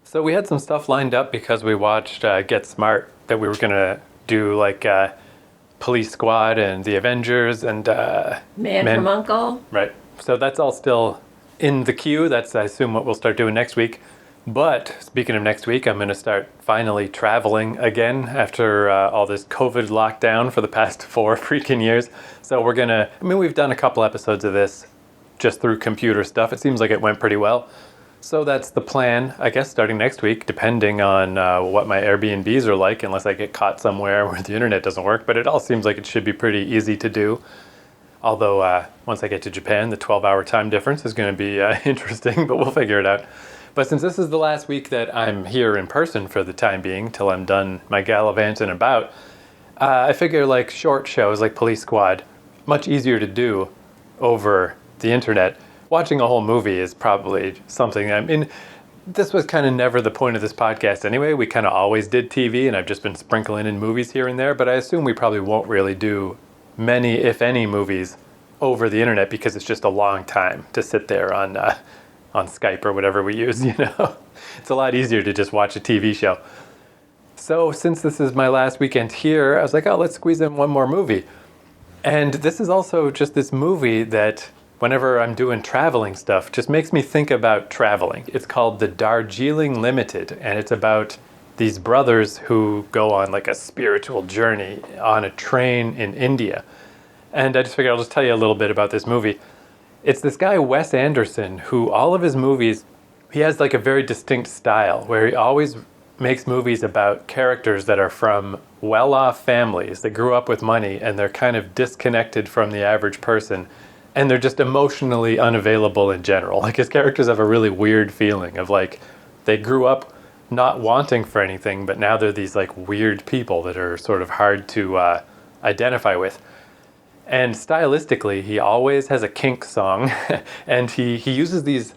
So we had some stuff lined up because we watched Get Smart that we were going to do like Police Squad and The Avengers and Man from Uncle. Right. So that's all still in the queue. That's, I assume, what we'll start doing next week. But speaking of next week, I'm going to start finally traveling again after all this COVID lockdown for the past 4 freaking years. So we're going to, we've done a couple episodes of this just through computer stuff. It seems like it went pretty well. So that's the plan, I guess, starting next week, depending on what my Airbnbs are like, unless I get caught somewhere where the internet doesn't work. But it all seems like it should be pretty easy to do. Although once I get to Japan, the 12-hour time difference is going to be interesting, but we'll figure it out. But since this is the last week that I'm here in person for the time being, till I'm done my gallivanting about, I figure like short shows like Police Squad, much easier to do over the internet. Watching a whole movie is probably something, this was kind of never the point of this podcast anyway. We kind of always did TV, and I've just been sprinkling in movies here and there, but I assume we probably won't really do many, if any, movies over the internet because it's just a long time to sit there on Skype or whatever we use, It's a lot easier to just watch a TV show. So since this is my last weekend here, I was like, oh, let's squeeze in one more movie. And this is also just this movie that whenever I'm doing traveling stuff, just makes me think about traveling. It's called The Darjeeling Limited, and it's about these brothers who go on like a spiritual journey on a train in India. And I just figured I'll just tell you a little bit about this movie. It's this guy, Wes Anderson, who all of his movies, he has like a very distinct style where he always makes movies about characters that are from well-off families that grew up with money and they're kind of disconnected from the average person. And they're just emotionally unavailable in general. Like his characters have a really weird feeling of like they grew up not wanting for anything, but now they're these like weird people that are sort of hard to identify with. And stylistically, he always has a kink song, and he uses these,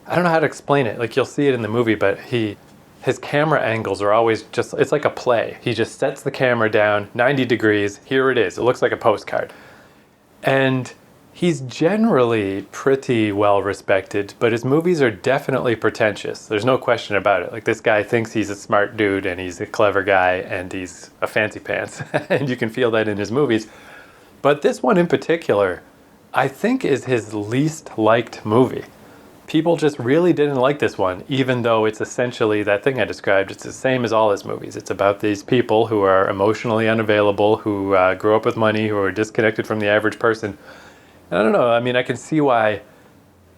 I don't know how to explain it, like you'll see it in the movie, but his camera angles are always just, it's like a play. He just sets the camera down 90 degrees, here it is, it looks like a postcard. And he's generally pretty well respected, but his movies are definitely pretentious. There's no question about it. Like this guy thinks he's a smart dude, and he's a clever guy, and he's a fancy pants, and you can feel that in his movies. But this one in particular, I think is his least liked movie. People just really didn't like this one, even though it's essentially that thing I described. It's the same as all his movies. It's about these people who are emotionally unavailable, who grew up with money, who are disconnected from the average person. And I don't know, I can see why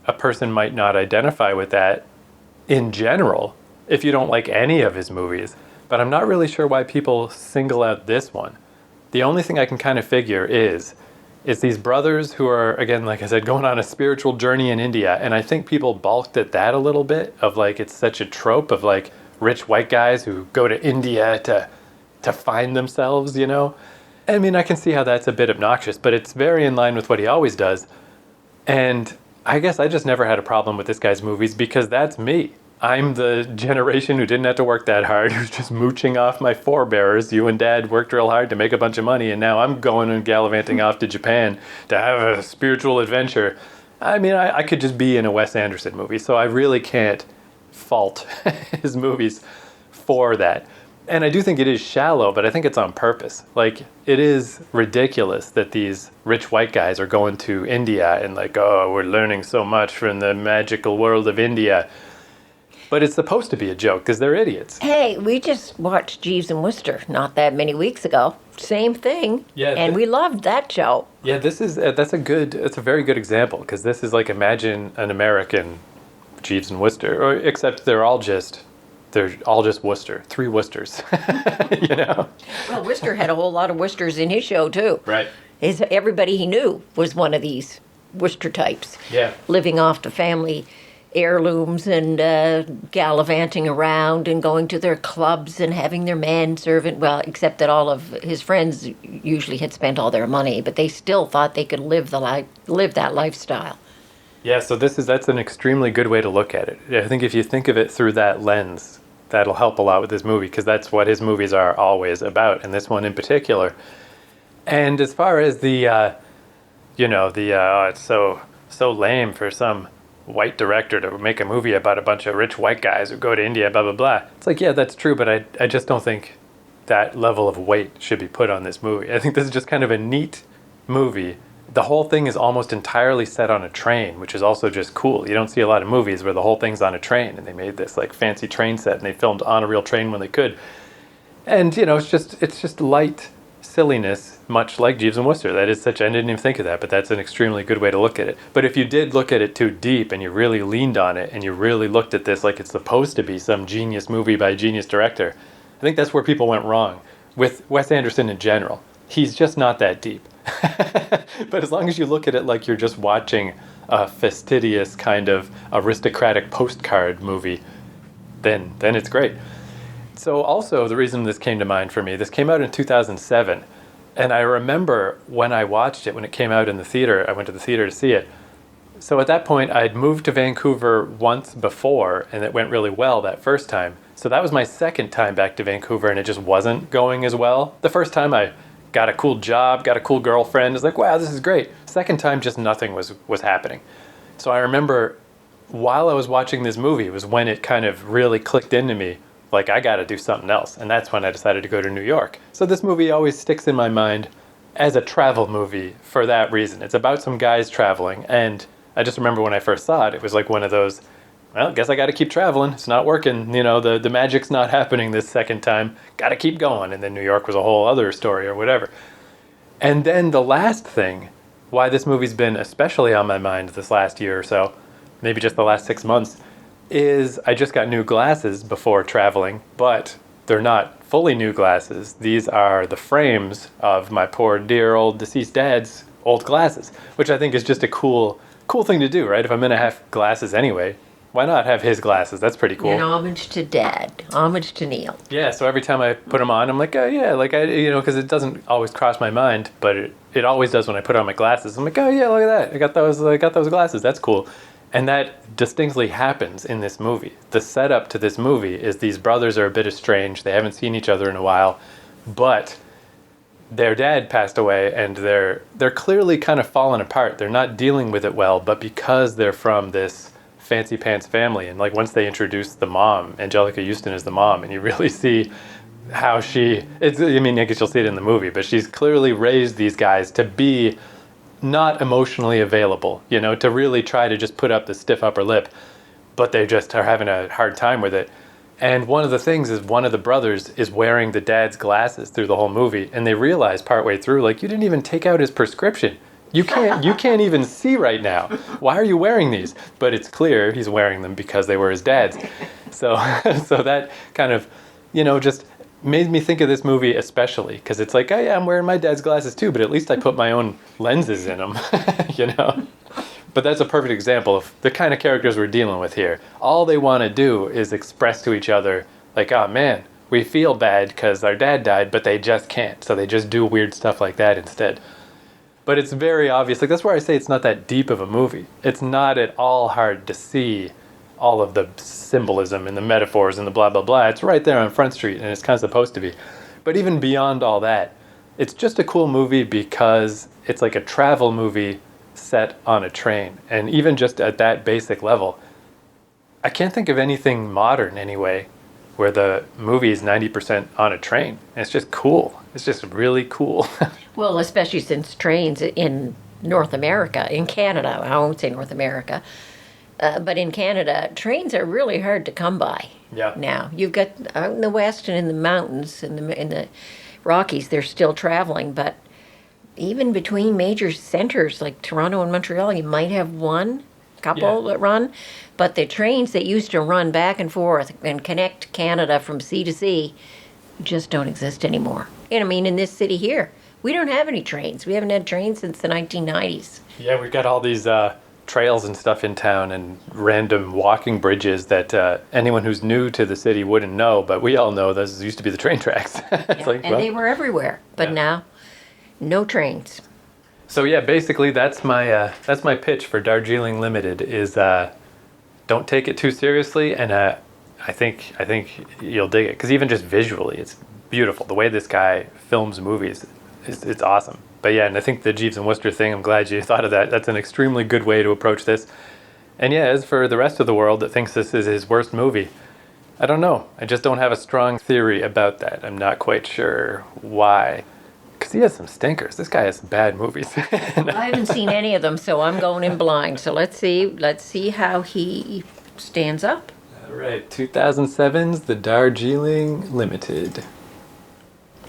a person might not identify with that in general if you don't like any of his movies. But I'm not really sure why people single out this one. The only thing I can kind of figure is these brothers who are, again, like I said, going on a spiritual journey in India. And I think people balked at that a little bit of like, it's such a trope of like rich white guys who go to India to find themselves, I can see how that's a bit obnoxious, but it's very in line with what he always does. And I guess I just never had a problem with this guy's movies because that's me. I'm the generation who didn't have to work that hard, who's just mooching off my forebears. You and Dad worked real hard to make a bunch of money, and now I'm going and gallivanting off to Japan to have a spiritual adventure. I could just be in a Wes Anderson movie, so I really can't fault his movies for that. And I do think it is shallow, but I think it's on purpose. Like, it is ridiculous that these rich white guys are going to India and like, oh, we're learning so much from the magical world of India. But it's supposed to be a joke because they're idiots. Hey, we just watched Jeeves and Wooster not that many weeks ago. Same thing. Yeah, and we loved that show. Yeah, that's a very good example because this is like, imagine an American Jeeves and Wooster, except they're all just Worcester, 3 Worcesters, Well, Wooster had a whole lot of Worcesters in his show too. Right. Everybody he knew was one of these Worcester types. Yeah. Living off the family heirlooms and gallivanting around and going to their clubs and having their manservant. Well, except that all of his friends usually had spent all their money, but they still thought they could live that lifestyle. Yeah, so that's an extremely good way to look at it. I think if you think of it through that lens, that'll help a lot with this movie because that's what his movies are always about, and this one in particular. And as far as the, it's so lame for some white director to make a movie about a bunch of rich white guys who go to India, blah, blah, blah. It's like, yeah, that's true, but I just don't think that level of weight should be put on this movie. I think this is just kind of a neat movie. The whole thing is almost entirely set on a train, which is also just cool. You don't see a lot of movies where the whole thing's on a train, and they made this like fancy train set, and they filmed on a real train when they could. And it's just light silliness, much like Jeeves and Wooster. That is such, I didn't even think of that, but that's an extremely good way to look at it. But if you did look at it too deep and you really leaned on it and you really looked at this like it's supposed to be some genius movie by a genius director, I think that's where people went wrong with Wes Anderson in general. He's just not that deep. But as long as you look at it like you're just watching a fastidious kind of aristocratic postcard movie, then it's great. So also the reason this came to mind for me, this came out in 2007. And I remember when I watched it, when it came out in the theater, I went to the theater to see it. So at that point, I'd moved to Vancouver once before, and it went really well that first time. So that was my second time back to Vancouver, and it just wasn't going as well. The first time I got a cool job, got a cool girlfriend. It's like, wow, this is great. Second time, just nothing was happening. So I remember while I was watching this movie was when it kind of really clicked into me, like, I got to do something else. And that's when I decided to go to New York. So this movie always sticks in my mind as a travel movie for that reason. It's about some guys traveling. And I just remember when I first saw it, it was like one of those, well, I guess I got to keep traveling. It's not working. The magic's not happening this second time. Got to keep going. And then New York was a whole other story or whatever. And then the last thing, why this movie's been especially on my mind this last year or so, maybe just the last 6 months, is I just got new glasses before traveling, but they're not fully new glasses. These are the frames of my poor dear old deceased dad's old glasses, which I think is just a cool thing to do, right? If I'm going to have glasses anyway, why not have his glasses? That's pretty cool. An homage to Dad, homage to Neil. Yeah, so every time I put them on, I'm like, oh yeah, like because it doesn't always cross my mind, but it always does when I put on my glasses. I'm like, oh yeah, look at that. I got those glasses. That's cool. And that distinctly happens in this movie. The setup to this movie is these brothers are a bit estranged. They haven't seen each other in a while, but their dad passed away, and they're clearly kind of falling apart. They're not dealing with it well, but because they're from this fancy pants family, and like once they introduce the mom, Angelica Houston is the mom, and you really see how I guess you'll see it in the movie, but she's clearly raised these guys to be not emotionally available, to really try to just put up the stiff upper lip, but they just are having a hard time with it. And one of the things is one of the brothers is wearing the dad's glasses through the whole movie, and they realize partway through, like, you didn't even take out his prescription. You can't even see right now. Why are you wearing these? But it's clear he's wearing them because they were his dad's. So that kind of, just made me think of this movie especially, because it's like, oh yeah, I'm wearing my dad's glasses too, but at least I put my own lenses in them, But that's a perfect example of the kind of characters we're dealing with here. All they want to do is express to each other, like, oh man, we feel bad because our dad died, but they just can't. So they just do weird stuff like that instead. But it's very obvious. Like, that's where I say it's not that deep of a movie. It's not at all hard to see all of the symbolism and the metaphors and the blah, blah, blah. It's right there on Front Street, and it's kind of supposed to be. But even beyond all that, it's just a cool movie because it's like a travel movie set on a train. And even just at that basic level, I can't think of anything modern anyway where the movie is 90% on a train. And it's just cool. It's just really cool. Well, especially since trains in North America, in Canada, I won't say North America, but in Canada, trains are really hard to come by. Yeah. Now you've got out in the West and in the mountains, in the Rockies, they're still traveling. But even between major centers like Toronto and Montreal, you might have one couple that run. But the trains that used to run back and forth and connect Canada from sea to sea just don't exist anymore. And I mean, in this city here, we don't have any trains. We haven't had trains since the 1990s. Yeah, we've got all these trails and stuff in town and random walking bridges that anyone who's new to the city wouldn't know, but we all know those used to be the train tracks. They were everywhere, but now, no trains. So yeah, basically that's my pitch for Darjeeling Limited is don't take it too seriously, and I think you'll dig it because even just visually, it's beautiful. The way this guy films movies, it's awesome. But yeah, and I think the Jeeves and Wooster thing, I'm glad you thought of that. That's an extremely good way to approach this. And yeah, as for the rest of the world that thinks this is his worst movie, I don't know. I just don't have a strong theory about that. I'm not quite sure why. Because he has some stinkers. This guy has some bad movies. I haven't seen any of them, so I'm going in blind. So let's see how he stands up. All right, 2007's The Darjeeling Limited.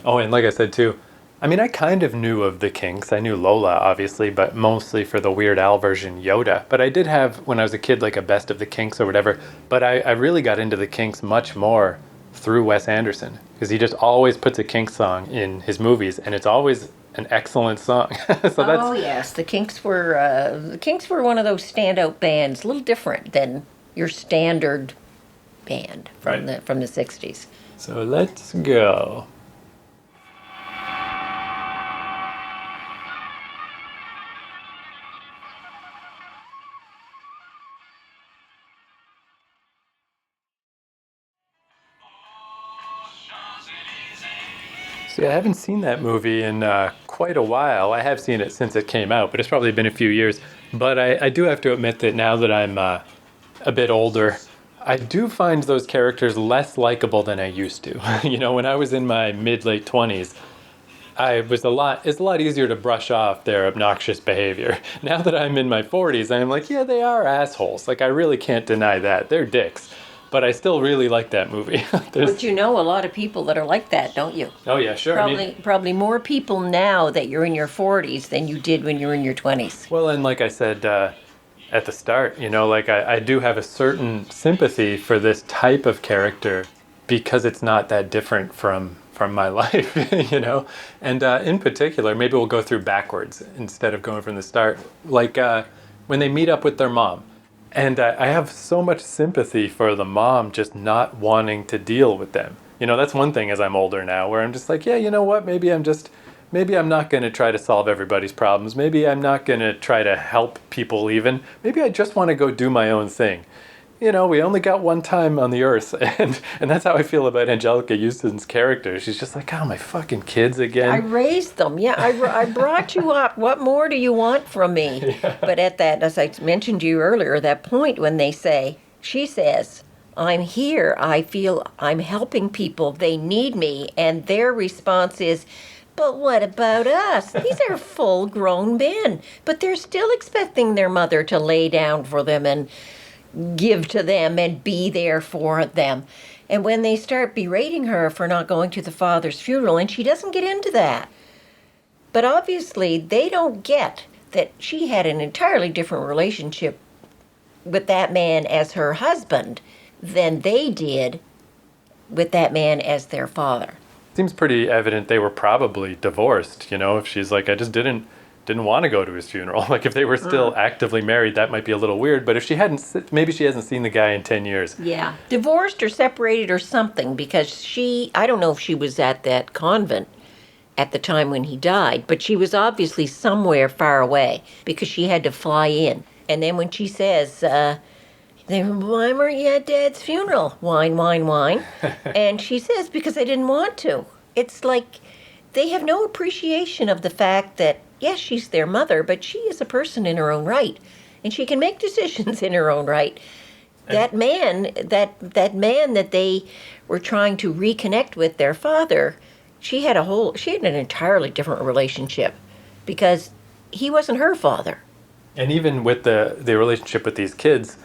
Oh, and like I said too, I mean, I kind of knew of the Kinks. I knew Lola, obviously, but mostly for the Weird Al version Yoda. But I did have, when I was a kid, like a Best of the Kinks or whatever. But I really got into the Kinks much more through Wes Anderson, because he just always puts a Kinks song in his movies, and it's always an excellent song. Oh yes, the Kinks were one of those standout bands, a little different than your standard band from Right. the 60s. So let's go. See, I haven't seen that movie in quite a while. I have seen it since it came out, but it's probably been a few years. But I do have to admit that now that I'm a bit older, I do find those characters less likable than I used to. You know, when I was in my mid-late 20s, it's a lot easier to brush off their obnoxious behavior. Now that I'm in my 40s, I'm like, yeah, they are assholes. Like, I really can't deny that. They're dicks. But I still really like that movie. But you know a lot of people that are like that, don't you? Oh, yeah, sure. Probably more people now that you're in your 40s than you did when you were in your 20s. Well, and like I said at the start, you know, like I do have a certain sympathy for this type of character because it's not that different from my life, you know? And in particular, maybe we'll go through backwards instead of going from the start. Like when they meet up with their mom. And I have so much sympathy for the mom just not wanting to deal with them. You know, that's one thing as I'm older now, where I'm just like, yeah, you know what? Maybe I'm not going to try to solve everybody's problems. Maybe I'm not going to try to help people even. Maybe I just want to go do my own thing. You know, we only got one time on the earth, and that's how I feel about Angelica Houston's character. She's just like, oh, my fucking kids again. I raised them. Yeah, I brought you up. What more do you want from me? Yeah. But at that, as I mentioned to you earlier, that point when she says, I'm here. I feel I'm helping people. They need me. And their response is, but what about us? These are full-grown men. But they're still expecting their mother to lay down for them and give to them and be there for them. And when they start berating her for not going to the father's funeral, and she doesn't get into that. But obviously, they don't get that she had an entirely different relationship with that man as her husband than they did with that man as their father. Seems pretty evident they were probably divorced, you know, if she's like, I just didn't want to go to his funeral. Like, if they were still actively married, that might be a little weird. But if maybe she hasn't seen the guy in 10 years. Yeah. Divorced or separated or something, because I don't know if she was at that convent at the time when he died, but she was obviously somewhere far away because she had to fly in. And then when she says, why weren't you at Dad's funeral? Whine, whine, whine. And she says, because I didn't want to. It's like they have no appreciation of the fact that, yes, she's their mother, but she is a person in her own right, and she can make decisions in her own right. That man that they were trying to reconnect with, their father, she had an entirely different relationship because he wasn't her father. And even with the relationship with these kids,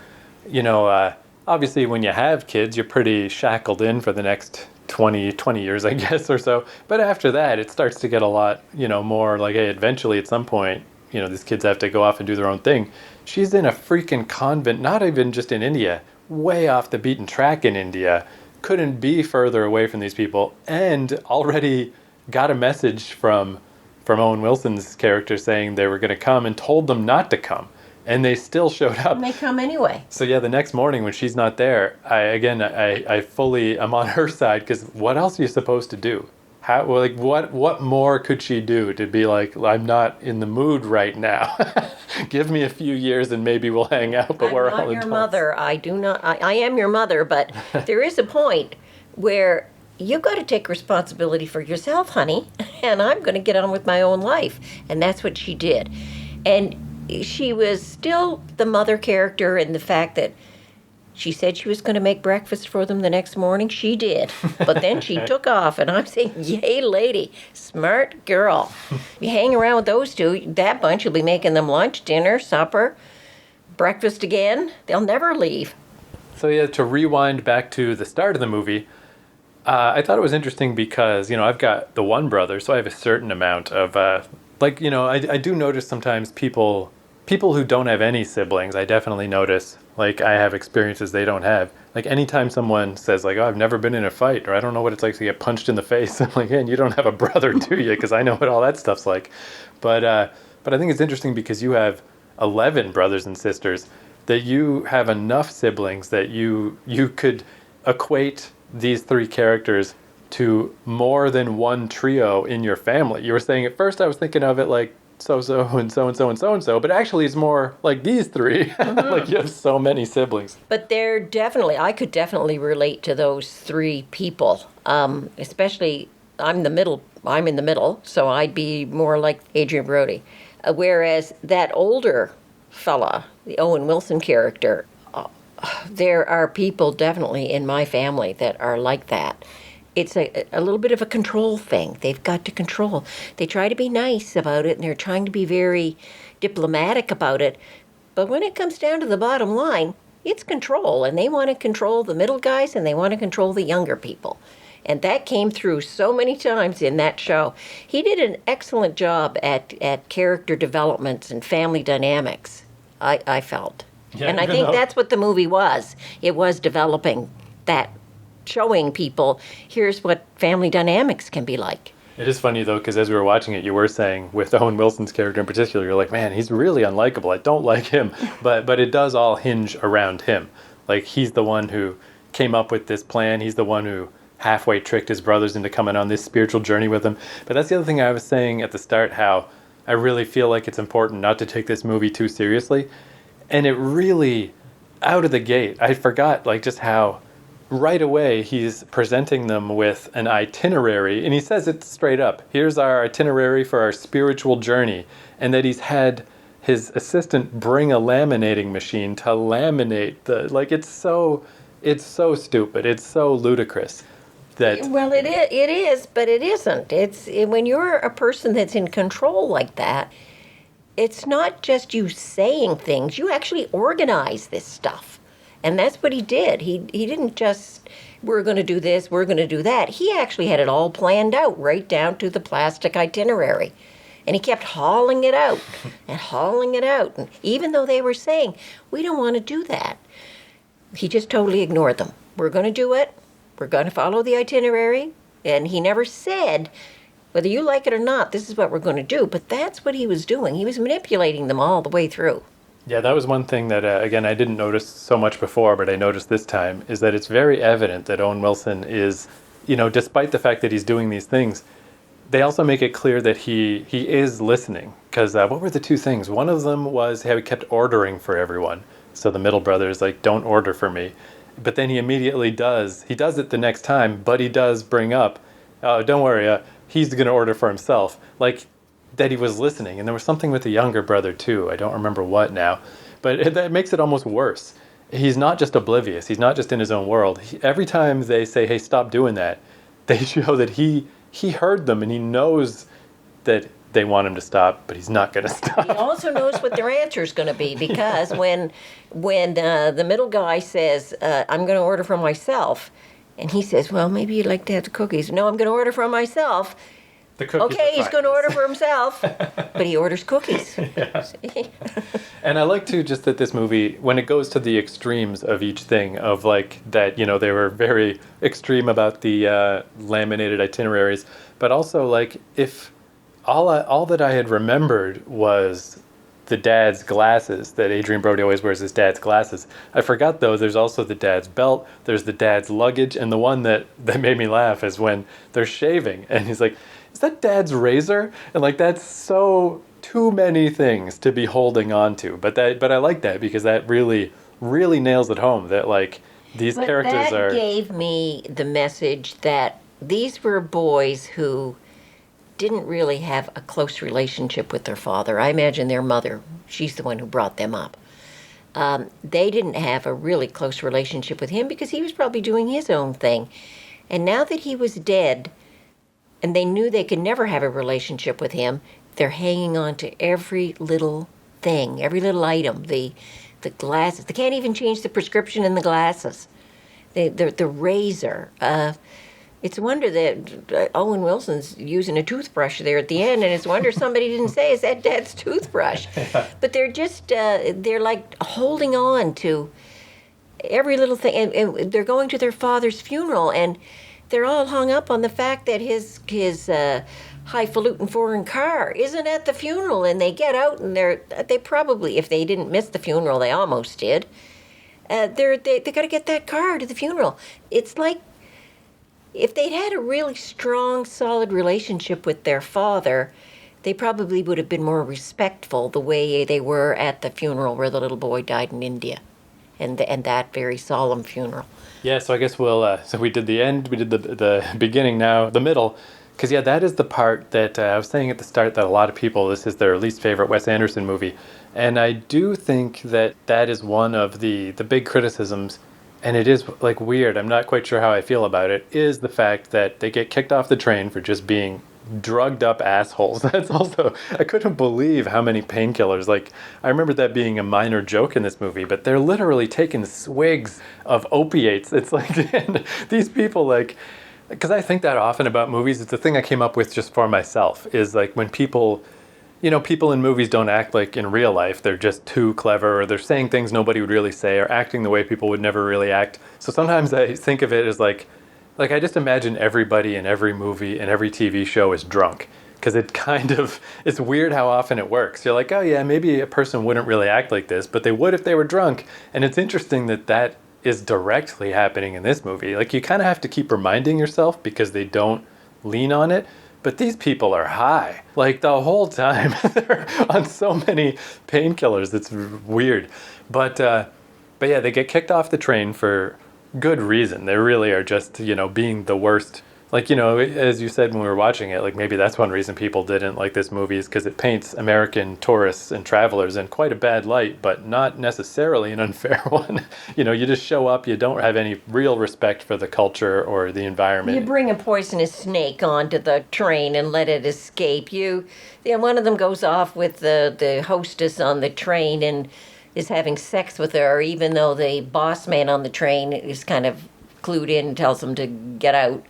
you know, obviously when you have kids, you're pretty shackled in for the next 20 years, I guess, or so. But after that, it starts to get a lot, you know, more like, hey, eventually at some point, you know, these kids have to go off and do their own thing. She's in a freaking convent, not even just in India, way off the beaten track in India. Couldn't be further away from these people, and already got a message from Owen Wilson's character saying they were going to come and told them not to come. And they still showed up. And they come anyway. So yeah, the next morning when she's not there, I fully am on her side, because what else are you supposed to do? What more could she do to be like, I'm not in the mood right now. Give me a few years and maybe we'll hang out, but we're all adults. I'm not your mother. I am your mother, but there is a point where you've got to take responsibility for yourself, honey, and I'm going to get on with my own life. And that's what she did. And she was still the mother character in the fact that she said she was going to make breakfast for them the next morning. She did. But then she took off, and I'm saying, yay, lady, smart girl. You hang around with those two, that bunch, you'll be making them lunch, dinner, supper, breakfast again. They'll never leave. So yeah, to rewind back to the start of the movie, I thought it was interesting because, I've got the one brother, so I have a certain amount of, I do notice sometimes people who don't have any siblings, I definitely notice, like, I have experiences they don't have. Like, anytime someone says, like, oh, I've never been in a fight, or I don't know what it's like to get punched in the face, I'm like, man, you don't have a brother, do you? Because I know what all that stuff's like. But I think it's interesting because you have 11 brothers and sisters, that you have enough siblings that you could equate these three characters to more than one trio in your family. You were saying at first I was thinking of it like so-so and so-and-so and so-and-so, but actually it's more like these three. Mm-hmm. Like you have so many siblings. But I could definitely relate to those three people, especially I'm in the middle, so I'd be more like Adrian Brody. Whereas that older fella, the Owen Wilson character, there are people definitely in my family that are like that. It's a little bit of a control thing. They've got to control. They try to be nice about it, and they're trying to be very diplomatic about it. But when it comes down to the bottom line, it's control, and they want to control the middle guys, and they want to control the younger people. And that came through so many times in that show. He did an excellent job at character developments and family dynamics, I felt. Yeah, and I think that's what the movie was. It was developing that, showing people, here's what family dynamics can be like. It is funny, though, because as we were watching it, you were saying, with Owen Wilson's character in particular, you're like, man, he's really unlikable. I don't like him. But it does all hinge around him. Like, he's the one who came up with this plan. He's the one who halfway tricked his brothers into coming on this spiritual journey with him. But that's the other thing I was saying at the start, how I really feel like it's important not to take this movie too seriously. And it really, out of the gate, I forgot, like, just how right away he's presenting them with an itinerary, and he says it straight up. Here's our itinerary for our spiritual journey. And that he's had his assistant bring a laminating machine to laminate it's so stupid. It's so ludicrous. Well, it is, but it isn't. When you're a person that's in control like that, it's not just you saying things. You actually organize this stuff. And that's what he did. He didn't just, we're going to do this, we're going to do that. He actually had it all planned out, right down to the plastic itinerary. And he kept hauling it out and hauling it out. And even though they were saying, we don't want to do that, he just totally ignored them. We're going to do it. We're going to follow the itinerary. And he never said, whether you like it or not, this is what we're going to do. But that's what he was doing. He was manipulating them all the way through. Yeah, that was one thing that, again, I didn't notice so much before, but I noticed this time, is that it's very evident that Owen Wilson is, despite the fact that he's doing these things, they also make it clear that he is listening. Because what were the two things? One of them was how he kept ordering for everyone. So the middle brother is like, don't order for me. But then he immediately does. He does it the next time, but he does bring up, oh, don't worry, he's going to order for himself. Like, that he was listening. And there was something with the younger brother too. I don't remember what now. But that makes it almost worse. He's not just oblivious. He's not just in his own world. Every time they say, hey, stop doing that, they show that he heard them and he knows that they want him to stop, but he's not going to stop. He also knows what their answer is going to be, because when the middle guy says, I'm going to order for myself, and he says, well, maybe you'd like to have the cookies. No, I'm going to order for myself. Okay, he's going to order for himself, but he orders cookies. And I like, too, just that this movie, when it goes to the extremes of each thing, of like that, they were very extreme about the laminated itineraries, but also like if all that I had remembered was the dad's glasses, that Adrian Brody always wears his dad's glasses. I forgot, though, there's also the dad's belt, there's the dad's luggage, and the one that made me laugh is when they're shaving, and he's like, is that dad's razor? And like, that's so too many things to be holding on to. But I like that, because that really, really nails it home that like these characters that gave me the message that these were boys who didn't really have a close relationship with their father. I imagine their mother, she's the one who brought them up. They didn't have a really close relationship with him because he was probably doing his own thing. And now that he was dead, and they knew they could never have a relationship with him, they're hanging on to every little thing, every little item. The glasses. They can't even change the prescription in the glasses. The razor. It's a wonder that Owen Wilson's using a toothbrush there at the end, and it's a wonder somebody didn't say, "Is that Dad's toothbrush?" But they're just, they're like holding on to every little thing, and they're going to their father's funeral, and they're all hung up on the fact that his highfalutin foreign car isn't at the funeral, and they get out, and they probably, if they didn't miss the funeral, they almost did. They got to get that car to the funeral. It's like, if they'd had a really strong, solid relationship with their father, they probably would have been more respectful the way they were at the funeral where the little boy died in India, and that very solemn funeral. Yeah, so I guess we'll, so we did the end, we did the beginning, now the middle. Because, yeah, that is the part that I was saying at the start that a lot of people, this is their least favorite Wes Anderson movie. And I do think that that is one of the big criticisms, and it is, like, weird, I'm not quite sure how I feel about it, is the fact that they get kicked off the train for just being drugged up assholes. That's also, I couldn't believe how many painkillers, like, I remember that being a minor joke in this movie, but they're literally taking swigs of opiates. It's like, and these people, like, because I think that often about movies, it's a thing I came up with just for myself, is like when people, people in movies don't act like in real life, they're just too clever, or they're saying things nobody would really say, or acting the way people would never really act. So sometimes I think of it as like I just imagine everybody in every movie and every TV show is drunk. Because it's weird how often it works. You're like, oh yeah, maybe a person wouldn't really act like this, but they would if they were drunk. And it's interesting that is directly happening in this movie. Like, you kind of have to keep reminding yourself because they don't lean on it. But these people are high, like the whole time. They're on so many painkillers. It's weird. But yeah, they get kicked off the train for good reason. They really are just, being the worst. Like, as you said when we were watching it, like maybe that's one reason people didn't like this movie, is because it paints American tourists and travelers in quite a bad light, but not necessarily an unfair one. You just show up, you don't have any real respect for the culture or the environment. You bring a poisonous snake onto the train and let it escape. One of them goes off with the hostess on the train and is having sex with her, even though the boss man on the train is kind of clued in and tells them to get out.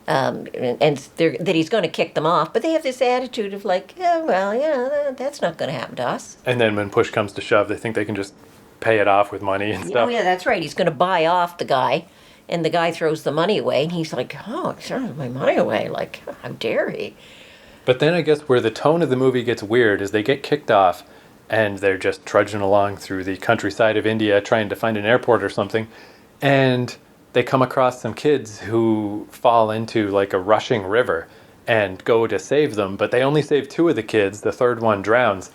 That he's going to kick them off, but they have this attitude of like, that's not going to happen to us. And then when push comes to shove, they think they can just pay it off with money and stuff. Oh yeah, that's right. He's going to buy off the guy, and the guy throws the money away, and he's like, "Oh, he throws my money away! Like, how dare he?" But then I guess where the tone of the movie gets weird is they get kicked off, and they're just trudging along through the countryside of India trying to find an airport or something, and they come across some kids who fall into like a rushing river and go to save them, but they only save two of the kids, the third one drowns.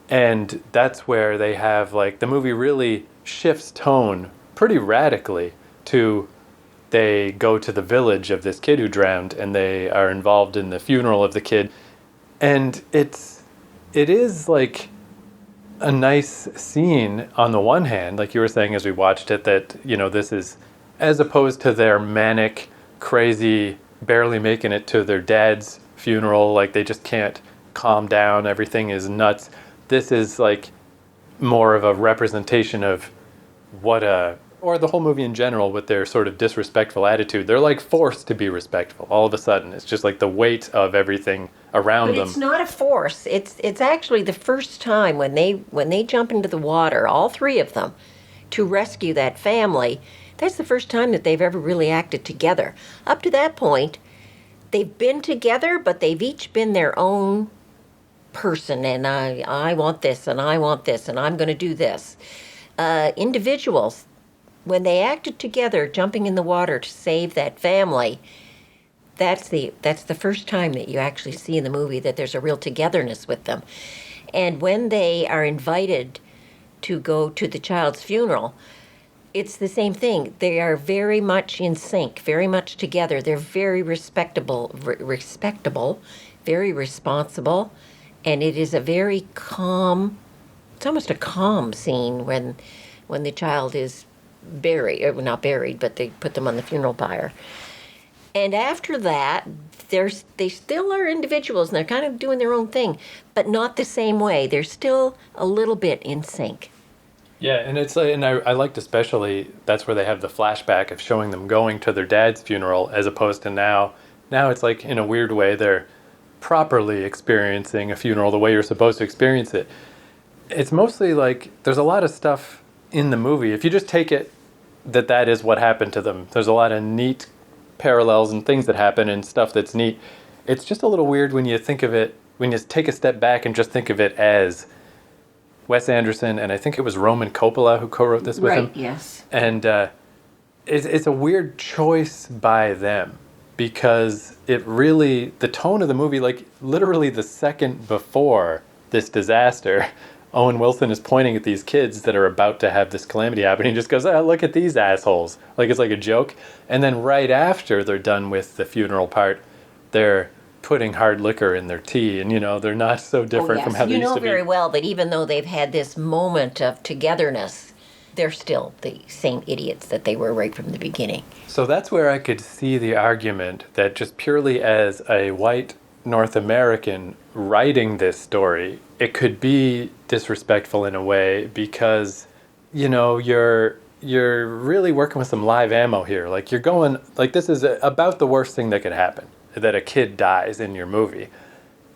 And that's where they have, like, the movie really shifts tone pretty radically to, they go to the village of this kid who drowned, and they are involved in the funeral of the kid. And it is like a nice scene on the one hand, like you were saying as we watched it, that, this is, as opposed to their manic, crazy, barely making it to their dad's funeral, like they just can't calm down, everything is nuts. This is like more of a representation of or the whole movie in general, with their sort of disrespectful attitude. They're like forced to be respectful all of a sudden. It's just like the weight of everything around them. But it's not a force. It's actually the first time when they jump into the water, all three of them, to rescue that family. That's the first time that they've ever really acted together. Up to that point, they've been together, but they've each been their own person, and I want this, and I want this, and I'm going to do this. Individuals, when they acted together, jumping in the water to save that family, that's the first time that you actually see in the movie that there's a real togetherness with them. And when they are invited to go to the child's funeral, it's the same thing. They are very much in sync, very much together. They're very respectable, very responsible, and it is a very calm, it's almost a calm scene when the child is buried, or not buried, but they put them on the funeral pyre. And after that, they still are individuals, and they're kind of doing their own thing, but not the same way. They're still a little bit in sync. Yeah, and it's like, and I liked especially that's where they have the flashback of showing them going to their dad's funeral, as opposed to now. Now it's like, in a weird way, they're properly experiencing a funeral the way you're supposed to experience it. It's mostly like there's a lot of stuff in the movie. If you just take it that is what happened to them, there's a lot of neat parallels and things that happen and stuff that's neat. It's just a little weird when you think of it, when you take a step back and just think of it as Wes Anderson, and I think it was Roman Coppola who co-wrote this with him. Right, yes. And it's a weird choice by them, because it really, the tone of the movie, like literally the second before this disaster, Owen Wilson is pointing at these kids that are about to have this calamity happen. He just goes, oh, look at these assholes. Like it's like a joke. And then right after they're done with the funeral part, they're putting hard liquor in their tea. And, they're not so different from how they used to be. You know very well that even though they've had this moment of togetherness, they're still the same idiots that they were right from the beginning. So that's where I could see the argument that just purely as a white North American writing this story, it could be disrespectful in a way, because you're really working with some live ammo here. Like, you're going, like, this is about the worst thing that could happen, that a kid dies in your movie.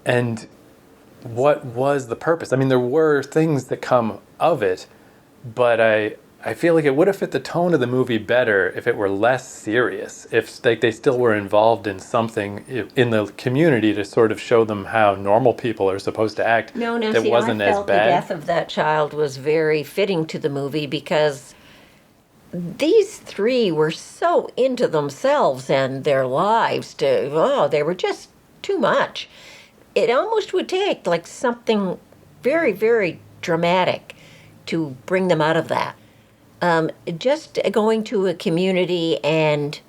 And what was the purpose? I mean, there were things that come of it, but I feel like it would have fit the tone of the movie better if it were less serious, if they still were involved in something in the community to sort of show them how normal people are supposed to act. No, that see, wasn't I as felt bad. The death of that child was very fitting to the movie, because these three were so into themselves and their lives they were just too much. It almost would take like something very, very dramatic to bring them out of that. Just going to a community and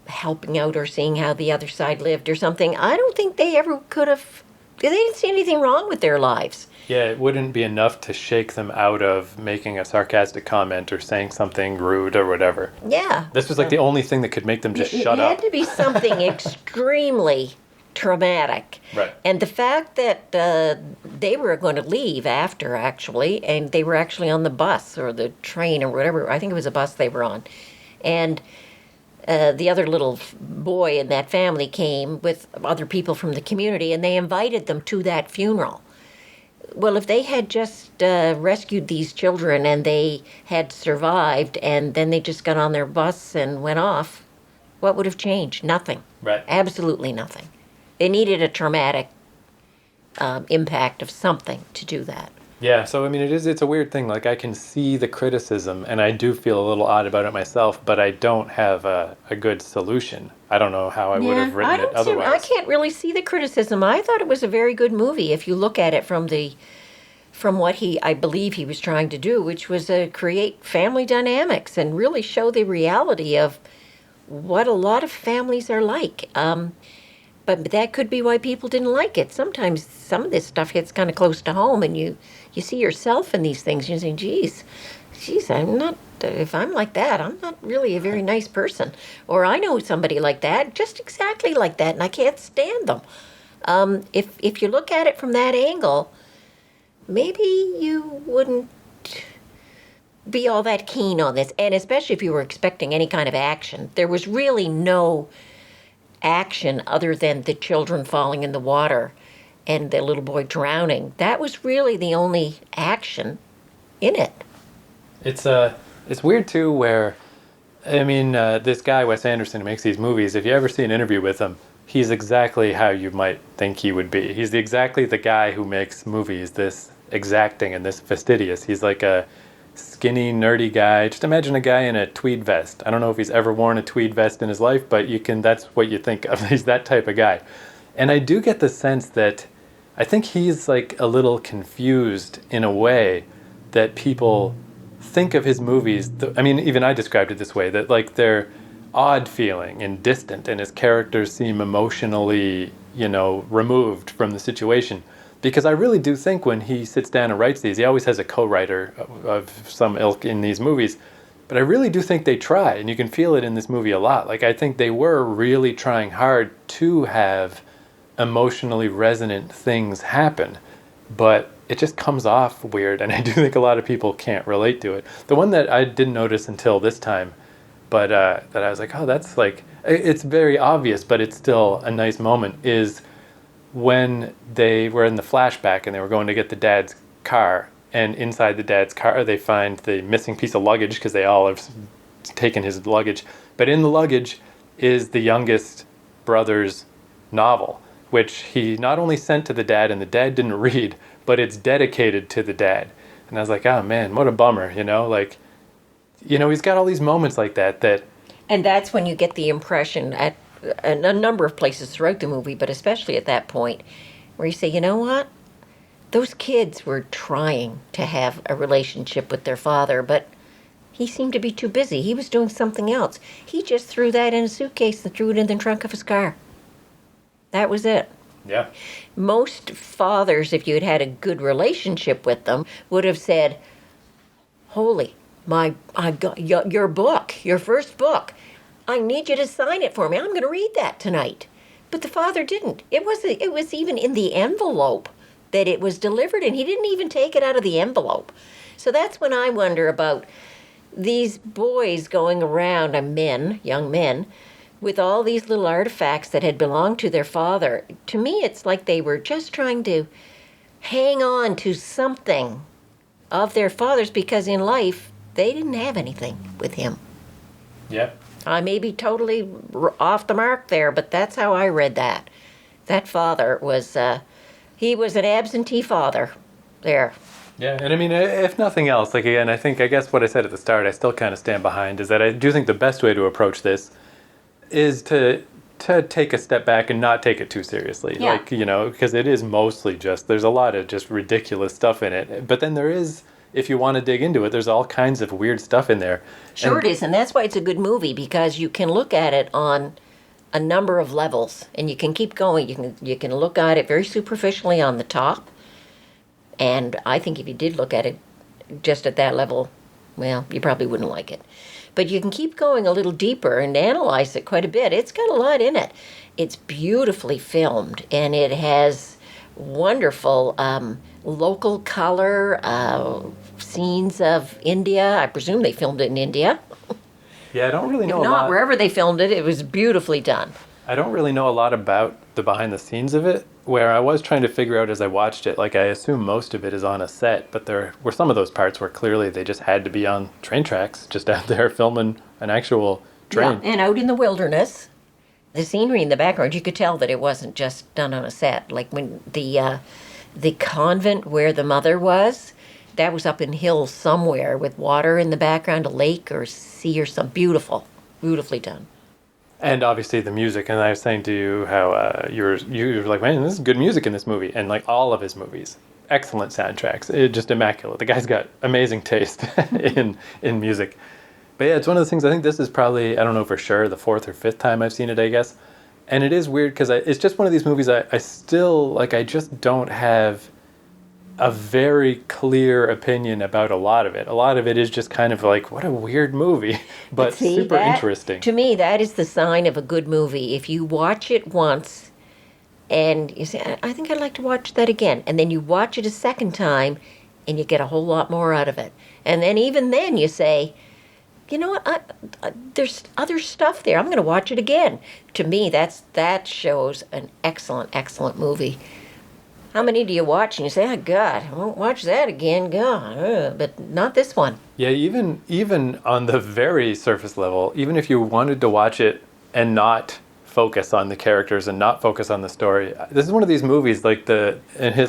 helping out or seeing how the other side lived or something, I don't think they ever could have, they didn't see anything wrong with their lives. Yeah, it wouldn't be enough to shake them out of making a sarcastic comment or saying something rude or whatever. Yeah. This was like the only thing that could make them just shut up. It had to be something extremely traumatic. Right. And the fact that they were going to leave after, actually, and they were actually on the bus or the train or whatever, I think it was a bus they were on. And the other little boy in that family came with other people from the community, and they invited them to that funeral. Well, if they had just rescued these children and they had survived, and then they just got on their bus and went off, what would have changed? Nothing. Right. Absolutely nothing. They needed a traumatic impact of something to do that. Yeah, so I mean, it's a weird thing. Like, I can see the criticism, and I do feel a little odd about it myself, but I don't have a good solution. I don't know how I would have written it otherwise. I can't really see the criticism. I thought it was a very good movie if you look at it from what I believe he was trying to do, which was create family dynamics and really show the reality of what a lot of families are like. But that could be why people didn't like it. Sometimes some of this stuff hits kind of close to home, and you see yourself in these things. You say, geez, I'm not, if I'm like that, I'm not really a very nice person. Or I know somebody like that, just exactly like that, and I can't stand them. If you look at it from that angle, maybe you wouldn't be all that keen on this. And especially if you were expecting any kind of action. There was really no action other than the children falling in the water and the little boy drowning. That was really the only action in it. It's weird too, where, I mean, this guy Wes Anderson who makes these movies, if you ever see an interview with him, he's exactly how you might think he would be. He's exactly the guy who makes movies this exacting and this fastidious. He's like a skinny, nerdy guy. Just imagine a guy in a tweed vest. I don't know if he's ever worn a tweed vest in his life, but that's what you think of. He's that type of guy. And I do get the sense that I think he's like a little confused in a way that people think of his movies. I mean, even I described it this way, that like they're odd feeling and distant, and his characters seem emotionally removed from the situation. Because I really do think when he sits down and writes these, he always has a co-writer of some ilk in these movies. But I really do think they try, and you can feel it in this movie a lot. Like, I think they were really trying hard to have emotionally resonant things happen, but it just comes off weird, and I do think a lot of people can't relate to it. The one that I didn't notice until this time, but that I was like, oh, that's like, it's very obvious, but it's still a nice moment, is when they were in the flashback and they were going to get the dad's car, and inside the dad's car they find the missing piece of luggage because they all have taken his luggage. But in the luggage is the youngest brother's novel, which he not only sent to the dad and the dad didn't read, but it's dedicated to the dad. And I was like, oh man, what a bummer, like, he's got all these moments like that. And that's when you get the impression at a number of places throughout the movie, but especially at that point, where you say, you know what? Those kids were trying to have a relationship with their father, but he seemed to be too busy. He was doing something else. He just threw that in a suitcase and threw it in the trunk of his car. That was it. Yeah. Most fathers, if you had had a good relationship with them, would have said, Holy, I got your book, your first book. I need you to sign it for me. I'm going to read that tonight. But the father didn't. It was even in the envelope that it was delivered in. He didn't even take it out of the envelope. So that's when I wonder about these boys going around, young men, with all these little artifacts that had belonged to their father. To me, it's like they were just trying to hang on to something of their father's, because in life, they didn't have anything with him. Yeah. I may be totally off the mark there, but that's how I read that. That father was, he was an absentee father there. Yeah, and I mean, if nothing else, like, again, I guess what I said at the start, I still kind of stand behind, is that I do think the best way to approach this is to take a step back and not take it too seriously. Yeah. Like, because it is mostly just, there's a lot of just ridiculous stuff in it. But then there is, if you want to dig into it, there's all kinds of weird stuff in there. Sure it is, and that's why it's a good movie, because you can look at it on a number of levels, and you can keep going. You can look at it very superficially on the top, and I think if you did look at it just at that level, well, you probably wouldn't like it. But you can keep going a little deeper and analyze it quite a bit. It's got a lot in it. It's beautifully filmed, and it has wonderful local color, scenes of India. I presume they filmed it in India. Yeah, I don't really know If a not, lot. wherever they filmed it, it was beautifully done. I don't really know a lot about the behind the scenes of it, where I was trying to figure out as I watched it, like, I assume most of it is on a set, but there were some of those parts where clearly they just had to be on train tracks, just out there filming an actual train. Yeah, and out in the wilderness. The scenery in the background, you could tell that it wasn't just done on a set. Like when the convent where the mother was, that was up in hills somewhere with water in the background, a lake or sea or something. Beautifully done. And obviously the music, and I was saying to you how you were like, man, this is good music in this movie, and like all of his movies, excellent soundtracks, just immaculate. The guy's got amazing taste in music. But yeah, it's one of those things. I think this is probably, I don't know for sure, the fourth or fifth time I've seen it, I guess. And it is weird because it's just one of these movies I still, like, I just don't have a very clear opinion about a lot of it. A lot of it is just kind of like, what a weird movie, but See, super interesting. To me, that is the sign of a good movie. If you watch it once and you say, I think I'd like to watch that again, and then you watch it a second time and you get a whole lot more out of it. And then even then you say, you know what, there's other stuff there. I'm going to watch it again. To me, that shows an excellent movie. How many do you watch and you say, oh, God, I won't watch that again, God, but not this one. Yeah, even on the very surface level, even if you wanted to watch it and not focus on the characters and not focus on the story, this is one of these movies, like a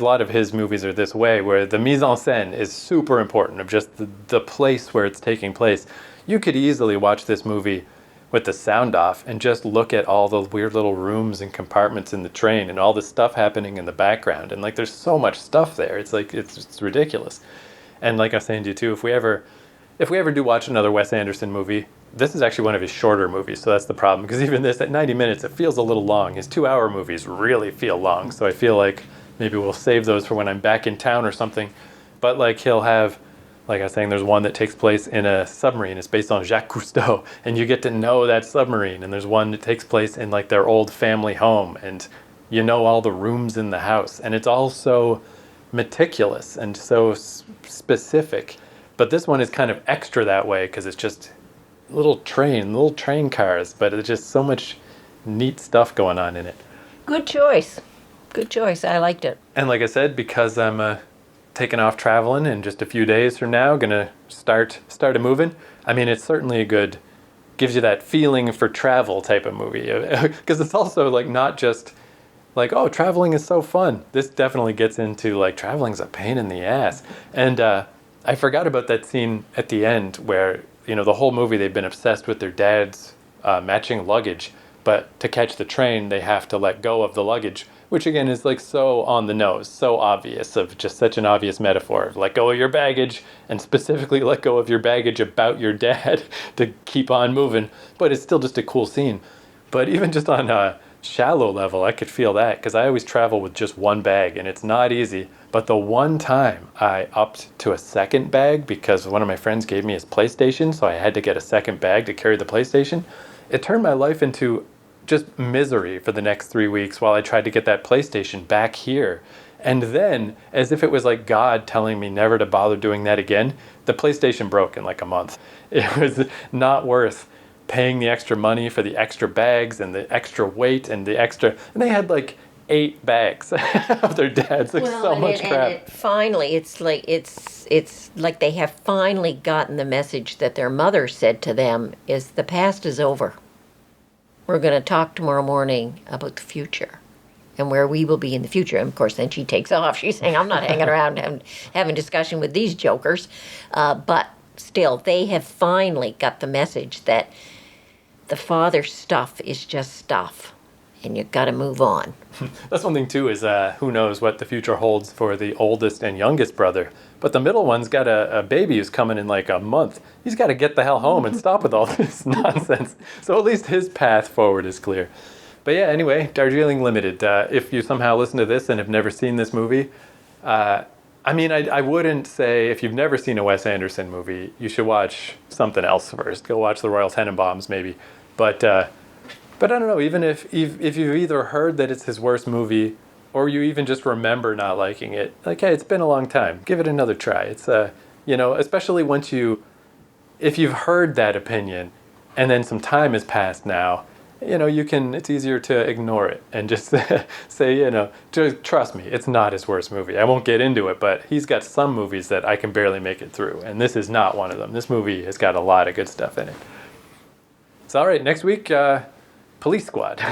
lot of his movies are this way, where the mise en scène is super important, of just the place where it's taking place. You could easily watch this movie with the sound off and just look at all the weird little rooms and compartments in the train and all this stuff happening in the background, and like there's so much stuff there, it's like it's ridiculous. And like I was saying to you too, if we ever if we ever do watch another Wes Anderson movie, this is actually one of his shorter movies, so that's the problem. Because even this, at 90 minutes, it feels a little long. His 2-hour movies really feel long, so I feel like maybe we'll save those for when I'm back in town or something. But like he'll have, like I was saying, there's one that takes place in a submarine. It's based on Jacques Cousteau, and you get to know that submarine. And there's one that takes place in like their old family home, and you know all the rooms in the house. And it's all so meticulous and so specific. But this one is kind of extra that way because it's just little train cars, but it's just so much neat stuff going on in it. Good choice. Good choice. I liked it. And like I said, because I'm taking off traveling in just a few days from now, gonna start a moving. I mean, it's certainly a good, gives you that feeling for travel type of movie, because it's also like not just like, oh, traveling is so fun. This definitely gets into like traveling's a pain in the ass. And I forgot about that scene at the end where, you know, the whole movie they've been obsessed with their dad's matching luggage, but to catch the train they have to let go of the luggage, which again is like so on the nose, so obvious, of just such an obvious metaphor. Let go of your baggage, and specifically let go of your baggage about your dad to keep on moving. But it's still just a cool scene. But even just on a shallow level, I could feel that, because I always travel with just one bag, and it's not easy. But the one time I upped to a second bag because one of my friends gave me his PlayStation, so I had to get a second bag to carry the PlayStation, it turned my life into just misery for the next 3 weeks while I tried to get that PlayStation back here. And then, as if it was like God telling me never to bother doing that again, the PlayStation broke in like a month. It was not worth paying the extra money for the extra bags and the extra weight and the extra, and they had like 8 bags of their dad's, like so much crap. And finally, it's like they have finally gotten the message that their mother said to them is the past is over. We're going to talk tomorrow morning about the future and where we will be in the future. And of course, then she takes off. She's saying, I'm not hanging around and having discussion with these jokers. But still, they have finally got the message that the father stuff is just stuff. And you've got to move on. That's one thing too, is who knows what the future holds for the oldest and youngest brother. But the middle one's got a baby who's coming in like a month. He's got to get the hell home and stop with all this nonsense. So at least his path forward is clear. But yeah, anyway, Darjeeling Limited. If you somehow listen to this and have never seen this movie, I mean, I wouldn't say if you've never seen a Wes Anderson movie, you should watch something else first. Go watch The Royal Tenenbaums maybe. But I don't know, even if you've either heard that it's his worst movie or you even just remember not liking it, like, hey, it's been a long time. Give it another try. It's, you know, especially if you've heard that opinion and then some time has passed now, you know, it's easier to ignore it and just say, you know, just trust me, it's not his worst movie. I won't get into it, but he's got some movies that I can barely make it through. And this is not one of them. This movie has got a lot of good stuff in it. So, all right, next week, Police Squad.